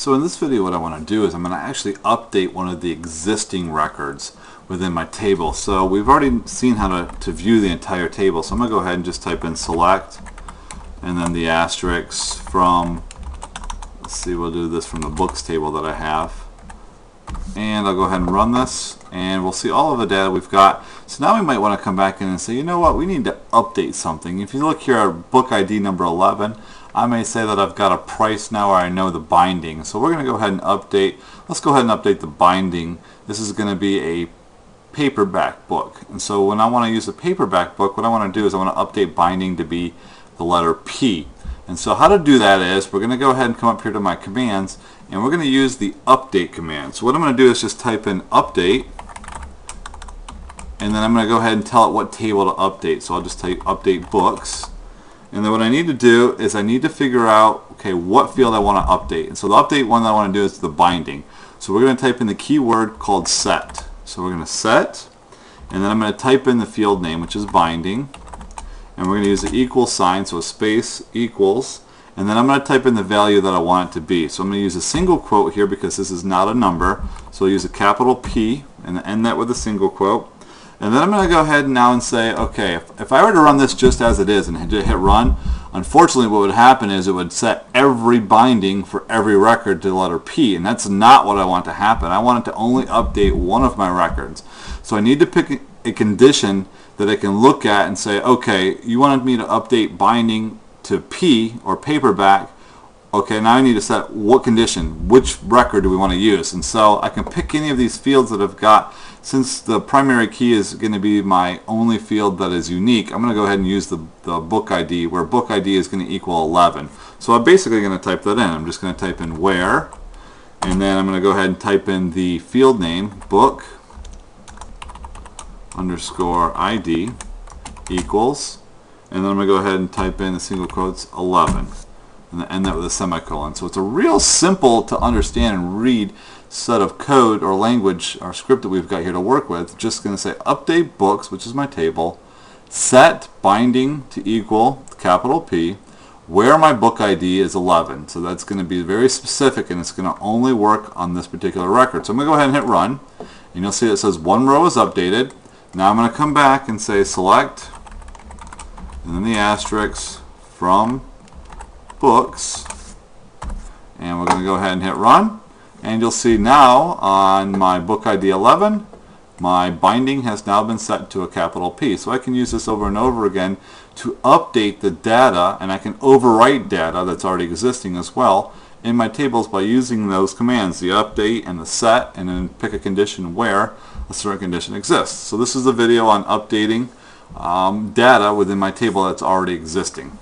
So in this video what I want to do is I'm going to actually update one of the existing records within my table. So we've already seen how to view the entire table. So I'm going to go ahead and just type in select and then the asterisk from, let's see, we'll do this from the books table that I have. And I'll go ahead and run this and we'll see all of the data we've got. So now we might want to come back in and say, you know what, we need to update something. If you look here at book ID number 11, I may say that I've got a price now, or I know the binding. So we're going to go ahead and update. Let's go ahead and update the binding. This is going to be a paperback book. And so when I want to use a paperback book, what I want to do is I want to update binding to be the letter P. And so how to do that is we're going to go ahead and come up here to my commands and we're going to use the update command. So what I'm going to do is just type in update and then I'm going to go ahead and tell it what table to update. So I'll just type update books. And then what I need to do is I need to figure out, okay, what field I want to update. And so the update one that I want to do is the binding. So we're going to type in the keyword called set. So we're going to set, and then I'm going to type in the field name, which is binding. And we're going to use the equal sign, so a space equals. And then I'm going to type in the value that I want it to be. So I'm going to use a single quote here because this is not a number. So I'll use a capital P and end that with a single quote. And then I'm going to go ahead now and say, okay, if I were to run this just as it is and hit run, unfortunately what would happen is it would set every binding for every record to the letter P, and that's not what I want to happen. I want it to only update one of my records. So I need to pick a condition that I can look at and say, okay, you wanted me to update binding to P or paperback. Okay, now I need to set what condition, which record do we want to use. And so I can pick any of these fields that I've got. Since the primary key is going to be my only field that is unique, I'm going to go ahead and use the book ID, where book ID is going to equal 11. So I'm basically going to type that in. I'm just going to type in where, and then I'm going to go ahead and type in the field name, book underscore ID equals, and then I'm going to go ahead and type in the single quotes 11. And then end that with a semicolon. So it's a real simple to understand and read set of code or language or script that we've got here to work with. Just going to say update books, which is my table, set binding to equal capital P, where my book ID is 11. So that's going to be very specific and it's going to only work on this particular record. So I'm going to go ahead and hit run, and you'll see it says one row is updated. Now I'm going to come back and say select and then the asterisk from books, and we're going to go ahead and hit run, and you'll see now on my book ID 11 my binding has now been set to a capital P. So I can use this over and over again to update the data, and I can overwrite data that's already existing as well in my tables by using those commands, the update and the set, and then pick a condition where a certain condition exists. So this is a video on updating data within my table that's already existing.